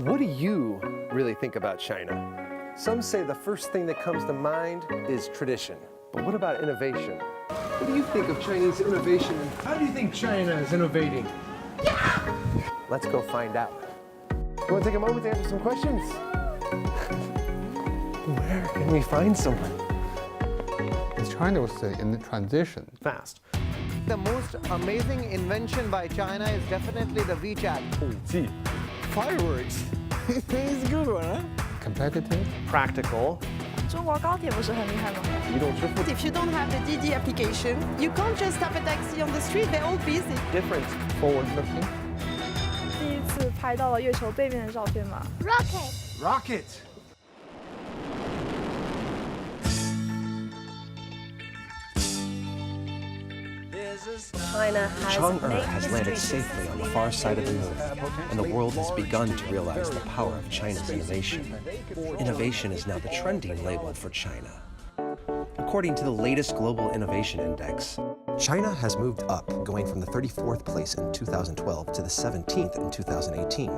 What do you really think about China? Some say the first thing that comes to mind is tradition. But what about innovation? What do you think of Chinese innovation? How do you think China is innovating? Let's go find out. You want to take a moment to answer some questions? Where can we find someone? China was in the transition. Fast. The most amazing invention by China is definitely the WeChat. Fireworks. It's a good one, huh? Competitive. Practical. 中国高铁不是很厉害吗？ You don't trip with If you don't have the DD application, you can't just stop a taxi on the street. They're all busy. different. Forward looking. 第一次拍到了月球背面的照片嘛。 Rocket. China Chang'e has landed safely on the far side of the moon, and the world has begun to realize the power of China's innovation. Innovation is now the trending label for China. According to the latest Global Innovation Index, China has moved up, going from the 34th place in 2012 to the 17th in 2018.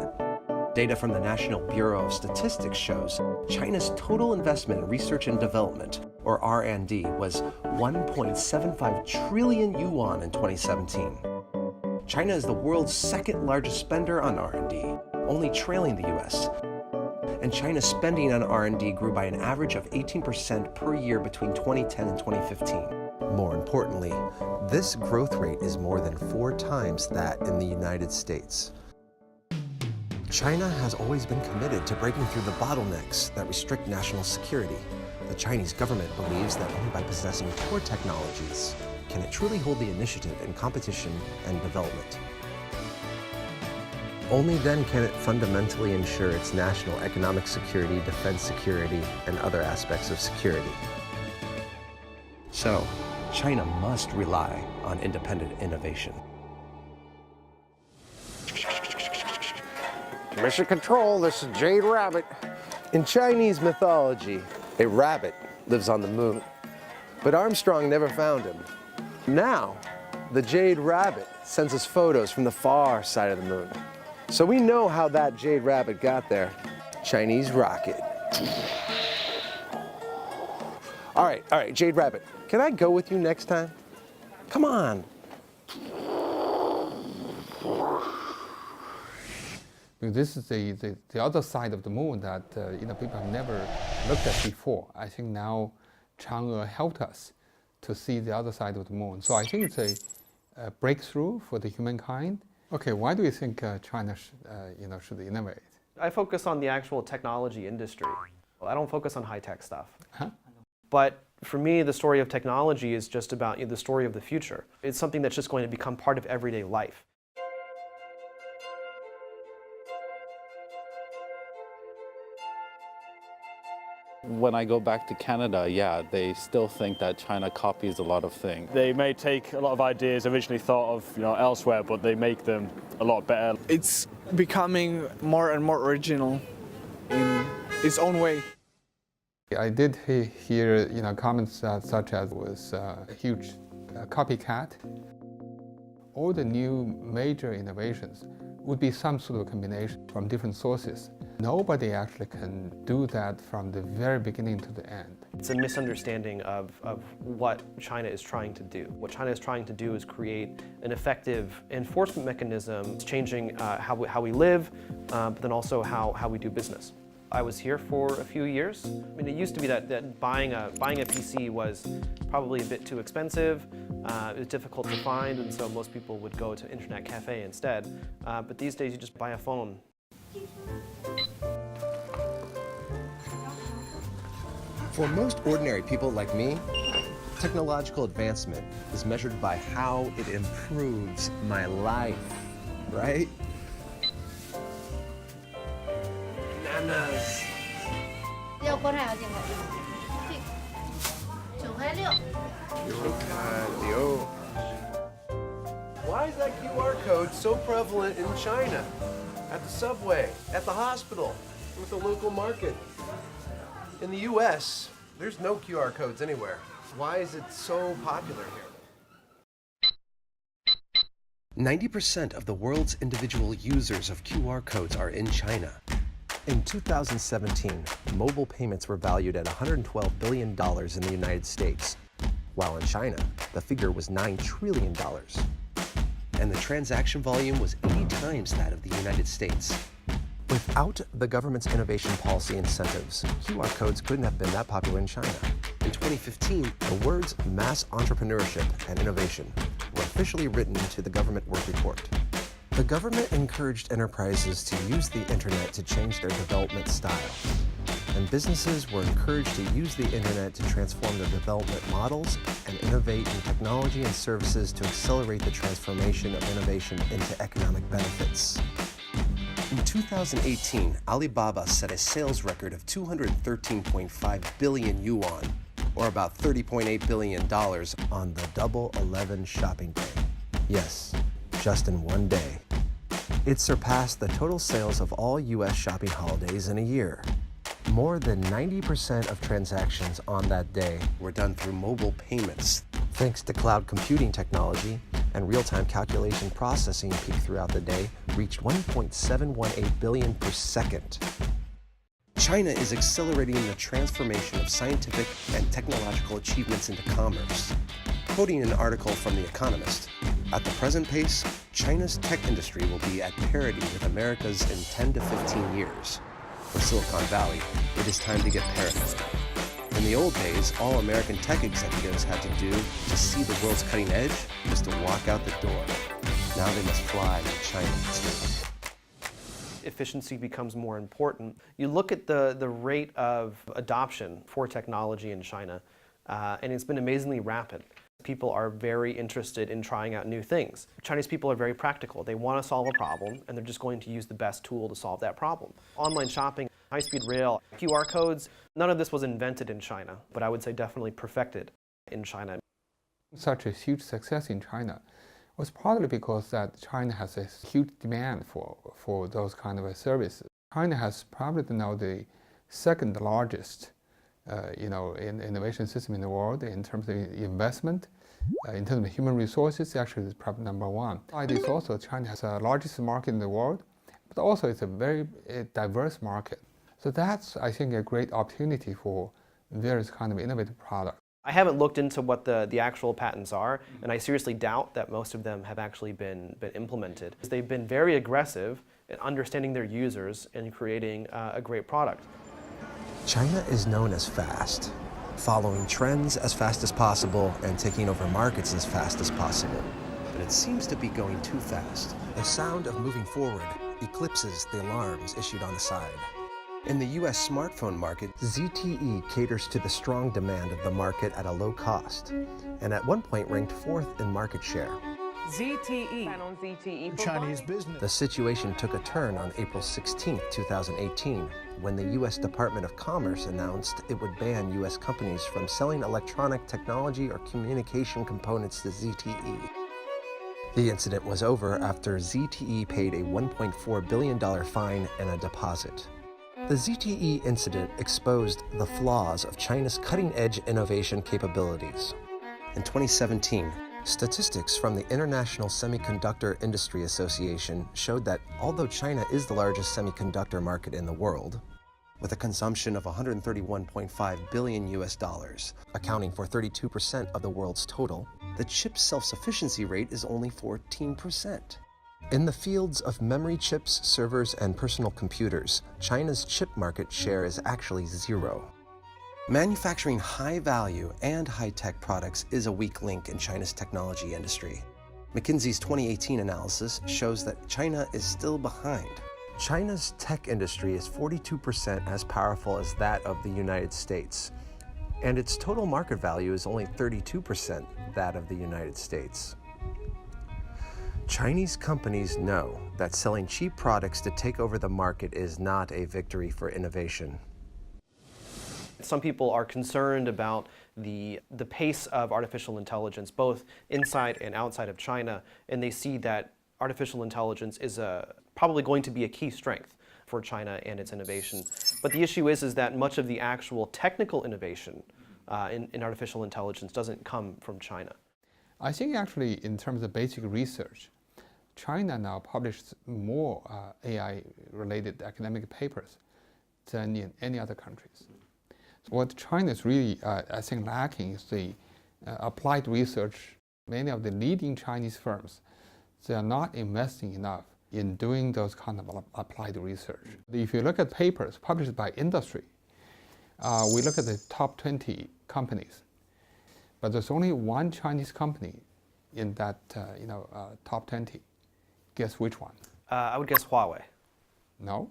Data from the National Bureau of Statistics shows China's total investment in research and development, or R&D, was 1.75 trillion yuan in 2017. China is the world's second largest spender on R&D, only trailing the US. And China's spending on R&D grew by an average of 18% per year between 2010 and 2015. More importantly, this growth rate is more than 4 times that in the United States. China has always been committed to breaking through the bottlenecks that restrict national security. The Chinese government believes that only by possessing core technologies can it truly hold the initiative in competition and development. Only then can it fundamentally ensure its national economic security, defense security, and other aspects of security. So, China must rely on independent innovation. Mission Control, this is Jade Rabbit. In Chinese mythology, a rabbit lives on the moon, but Armstrong never found him. Now, the Jade Rabbit sends us photos from the far side of the moon. So we know how that Jade Rabbit got there. Chinese rocket. All right, Jade Rabbit, can I go with you next time? Come on. This is the other side of the moon that people have never looked at before. I think now Chang'e helped us to see the other side of the moon. So I think it's a breakthrough for the humankind. Okay, why do you think China should innovate? I focus on the actual technology industry. I don't focus on high-tech stuff. Huh? But for me, the story of technology is just about the story of the future. It's something that's just going to become part of everyday life. When I go back to Canada, yeah, they still think that China copies a lot of things. They may take a lot of ideas originally thought of elsewhere, but they make them a lot better. It's becoming more and more original in its own way. I did hear comments such as was a huge copycat. All the new major innovations would be some sort of combination from different sources. Nobody actually can do that from the very beginning to the end. It's a misunderstanding of what China is trying to do. What China is trying to do is create an effective enforcement mechanism, changing how we live, but then also how we do business. I was here for a few years. I mean, it used to be that buying a PC was probably a bit too expensive. It was difficult to find, and so most people would go to internet cafe instead. But these days, you just buy a phone. For most ordinary people like me, technological advancement is measured by how it improves my life, right? Bananas. 6锅菜要进口9块6。 Why is that QR code so prevalent in China? At the subway, at the hospital, with the local market. In the US, there's no QR codes anywhere. Why is it so popular here? 90% of the world's individual users of QR codes are in China. In 2017, mobile payments were valued at $112 billion in the United States, while in China, the figure was $9 trillion. And the transaction volume was 80 times that of the United States. Without the government's innovation policy incentives, QR codes couldn't have been that popular in China. In 2015, the words mass entrepreneurship and innovation were officially written into the government work report. The government encouraged enterprises to use the internet to change their development style. And businesses were encouraged to use the internet to transform their development models and innovate in technology and services to accelerate the transformation of innovation into economic benefits. In 2018, Alibaba set a sales record of 213.5 billion yuan, or about $30.8 billion on the Double 11 shopping day. Yes, just in one day. It surpassed the total sales of all U.S. shopping holidays in a year. More than 90% of transactions on that day were done through mobile payments, thanks to cloud computing technology, and real-time calculation processing peak throughout the day reached 1.718 billion per second. China is accelerating the transformation of scientific and technological achievements into commerce. Quoting an article from The Economist, at the present pace, China's tech industry will be at parity with America's in 10 to 15 years. For Silicon Valley, it is time to get paranoid. In the old days, all American tech executives had to do to see the world's cutting edge was to walk out the door. Now they must fly to China instead. Efficiency becomes more important. You look at the rate of adoption for technology in China, and it's been amazingly rapid. People are very interested in trying out new things. Chinese people are very practical. They want to solve a problem, and they're just going to use the best tool to solve that problem. Online shopping, high-speed rail, QR codes, none of this was invented in China, but I would say definitely perfected in China. Such a huge success in China was partly because that China has a huge demand for those kind of services. China has probably now the second largest innovation system in the world in terms of investment. In terms of human resources, actually it's probably number one. It is also China has the largest market in the world, but also it's a very diverse market. So that's, I think, a great opportunity for various kind of innovative products. I haven't looked into what the actual patents are, and I seriously doubt that most of them have actually been implemented. They've been very aggressive in understanding their users and creating a great product. China is known as fast, following trends as fast as possible and taking over markets as fast as possible. But it seems to be going too fast. The sound of moving forward eclipses the alarms issued on the side. In the US smartphone market, ZTE caters to the strong demand of the market at a low cost, and at one point ranked 4th in market share. ZTE. Chinese business. The situation took a turn on April 16, 2018, when the U.S. Department of Commerce announced it would ban U.S. companies from selling electronic technology or communication components to ZTE. The incident was over after ZTE paid a $1.4 billion fine and a deposit. The ZTE incident exposed the flaws of China's cutting-edge innovation capabilities. In 2017, statistics from the International Semiconductor Industry Association showed that although China is the largest semiconductor market in the world, with a consumption of $131.5 billion, accounting for 32% of the world's total, the chip self-sufficiency rate is only 14%. In the fields of memory chips, servers, and personal computers, China's chip market share is actually zero. Manufacturing high-value and high-tech products is a weak link in China's technology industry. McKinsey's 2018 analysis shows that China is still behind. China's tech industry is 42% as powerful as that of the United States, and its total market value is only 32% that of the United States. Chinese companies know that selling cheap products to take over the market is not a victory for innovation. Some people are concerned about the pace of artificial intelligence, both inside and outside of China, and they see that artificial intelligence is probably going to be a key strength for China and its innovation. But the issue is that much of the actual technical innovation in artificial intelligence doesn't come from China. I think actually in terms of basic research, China now publishes more AI-related academic papers than in any other countries. What China is really, I think, lacking is the applied research. Many of the leading Chinese firms, they are not investing enough in doing those kind of applied research. If you look at papers published by industry, we look at the top 20 companies, but there's only one Chinese company in that top 20. Guess which one? I would guess Huawei. No.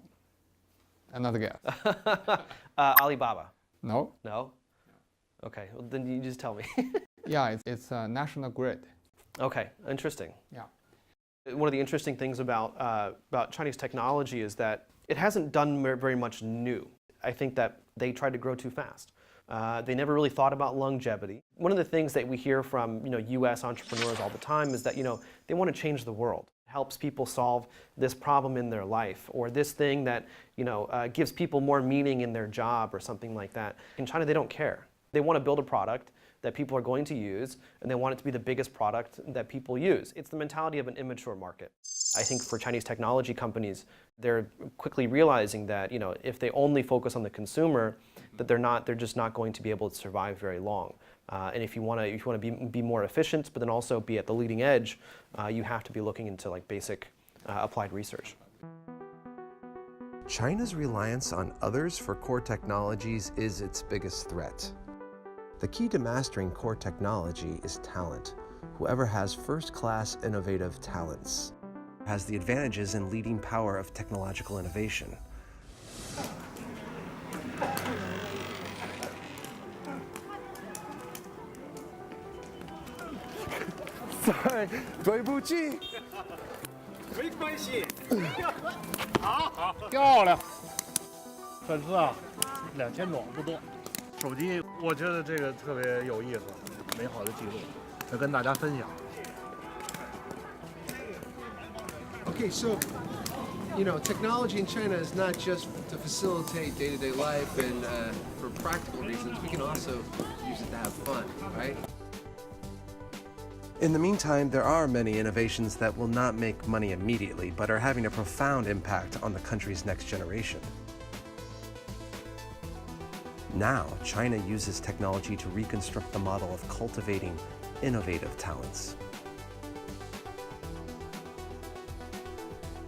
Another guess. Alibaba. No. No? Okay, well, then you just tell me. Yeah, it's National Grid. Okay, interesting. Yeah. One of the interesting things about Chinese technology is that it hasn't done very much new. I think that they tried to grow too fast. They never really thought about longevity. One of the things that we hear from U.S. entrepreneurs all the time is that they want to change the world. It helps people solve this problem in their life, or this thing that gives people more meaning in their job, or something like that. In China, they don't care. They want to build a product that people are going to use, and they want it to be the biggest product that people use. It's the mentality of an immature market. I think for Chinese technology companies, they're quickly realizing that if they only focus on the consumer, that they're just not going to be able to survive very long. And if you want to be more efficient, but then also be at the leading edge, you have to be looking into basic applied research. China's reliance on others for core technologies is its biggest threat. The key to mastering core technology is talent. Whoever has first-class innovative talents has the advantages and leading power of technological innovation. Sorry, 对不起。没关系。好，漂亮。粉丝啊，2000多不多。手机，我觉得这个特别有意思，美好的记录，要跟大家分享。Okay, so, technology in China is not just to facilitate day-to-day life and for practical reasons. We can also use it to have fun, right? In the meantime, there are many innovations that will not make money immediately, but are having a profound impact on the country's next generation. Now, China uses technology to reconstruct the model of cultivating innovative talents.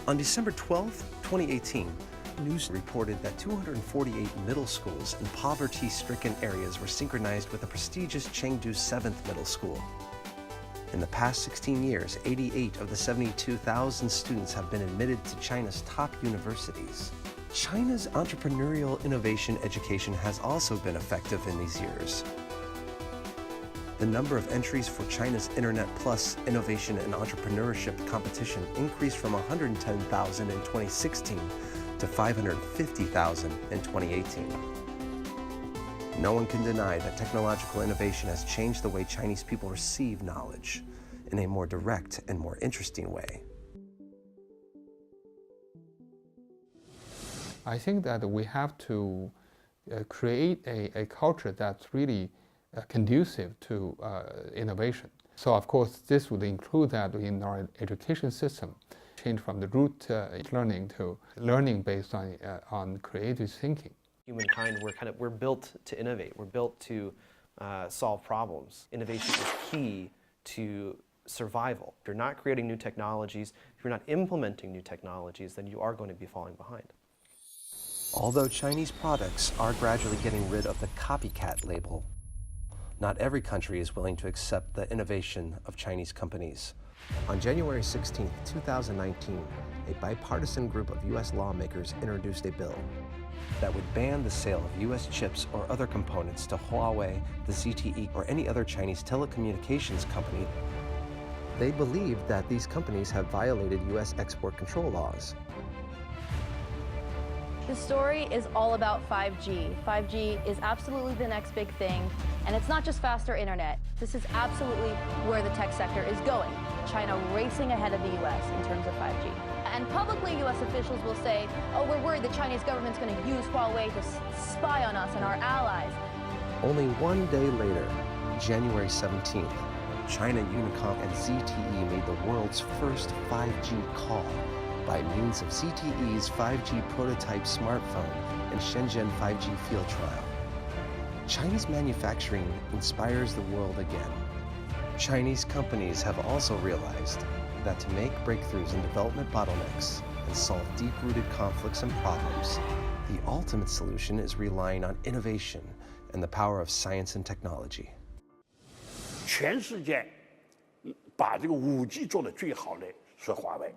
On December 12, 2018, news reported that 248 middle schools in poverty-stricken areas were synchronized with the prestigious Chengdu 7th Middle School. In the past 16 years, 88 of the 72,000 students have been admitted to China's top universities. China's entrepreneurial innovation education has also been effective in these years. The number of entries for China's Internet Plus Innovation and Entrepreneurship competition increased from 110,000 in 2016 to 550,000 in 2018. No one can deny that technological innovation has changed the way Chinese people receive knowledge in a more direct and more interesting way. I think that we have to create a culture that's really conducive to innovation. So of course this would include that in our education system, change from the rote learning to learning based on creative thinking. Humankind, we're built to innovate. We're built to solve problems. Innovation is key to survival. If you're not creating new technologies, if you're not implementing new technologies, then you are going to be falling behind. Although Chinese products are gradually getting rid of the copycat label, not every country is willing to accept the innovation of Chinese companies. On January 16, 2019, a bipartisan group of U.S. lawmakers introduced a bill that would ban the sale of U.S. chips or other components to Huawei, the ZTE, or any other Chinese telecommunications company. They believed that these companies have violated U.S. export control laws. The story is all about 5G. 5G is absolutely the next big thing, and it's not just faster internet. This is absolutely where the tech sector is going. China racing ahead of the U.S. in terms of 5G. And publicly, U.S. officials will say, oh, we're worried the Chinese government's going to use Huawei to spy on us and our allies. Only one day later, January 17th, China Unicom and ZTE made the world's first 5G call by means of ZTE's 5G prototype smartphone and Shenzhen 5G field trial. China's manufacturing inspires the world again. Chinese companies have also realized that to make breakthroughs in development bottlenecks and solve deep-rooted conflicts and problems, the ultimate solution is relying on innovation and the power of science and technology. 全世界把这个5G 做的最好的是华为，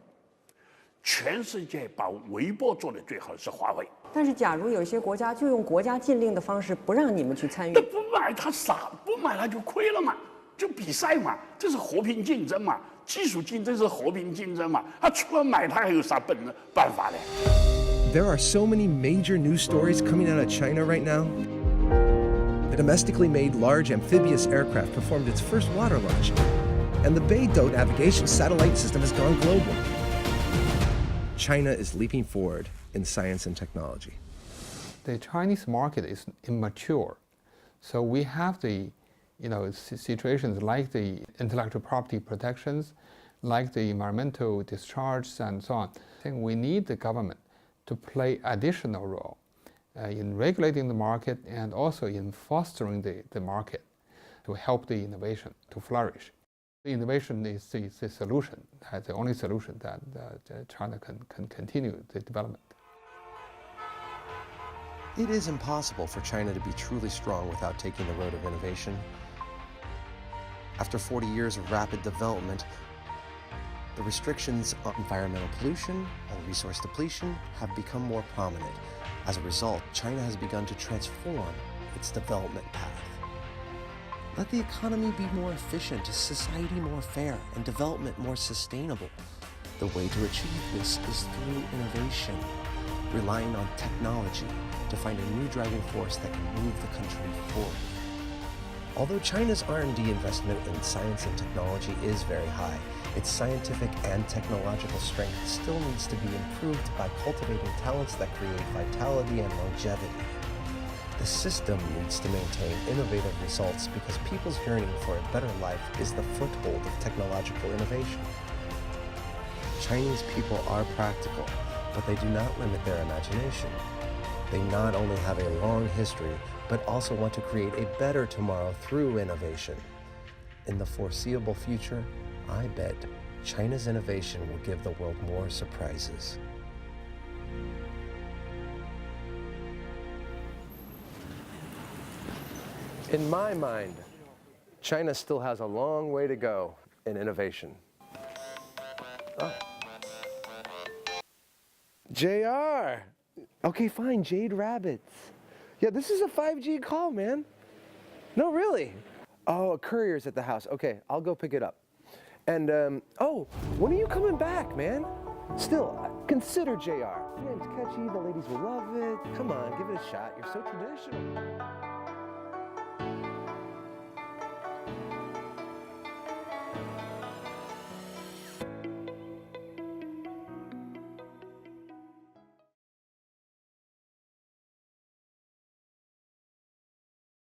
全世界把微波做的最好的是华为。但是，假如有一些国家就用国家禁令的方式不让你们去参与，那不买它傻，不买它就亏了嘛，就比赛嘛，这是和平竞争嘛，技术竞争是和平竞争嘛，他除了买它还有啥办法呢？ There are so many major news stories coming out of China right now. The domestically made large amphibious aircraft performed its first water launch, and the Beidou navigation satellite system has gone global. China is leaping forward in science and technology. The Chinese market is immature, so we have the situations like the intellectual property protections, like the environmental discharge and so on. I think we need the government to play additional role in regulating the market and also in fostering the market to help the innovation to flourish. The innovation is the solution, the only solution that China can continue the development. It is impossible for China to be truly strong without taking the road of innovation. After 40 years of rapid development, the restrictions on environmental pollution and resource depletion have become more prominent. As a result, China has begun to transform its development path. Let the economy be more efficient, society more fair, and development more sustainable. The way to achieve this is through innovation, relying on technology to find a new driving force that can move the country forward. Although China's R&D investment in science and technology is very high, its scientific and technological strength still needs to be improved by cultivating talents that create vitality and longevity. The system needs to maintain innovative results because people's yearning for a better life is the foothold of technological innovation. Chinese people are practical, but they do not limit their imagination. They not only have a long history, but also want to create a better tomorrow through innovation. In the foreseeable future, I bet China's innovation will give the world more surprises. In my mind, China still has a long way to go in innovation. Oh. JR! Okay, fine, Jade Rabbits. Yeah, this is a 5G call, man. No, really. Oh, a courier's at the house. Okay, I'll go pick it up. And, oh, when are you coming back, man? Still, consider JR. Your name's catchy, the ladies will love it. Come on, give it a shot. You're so traditional.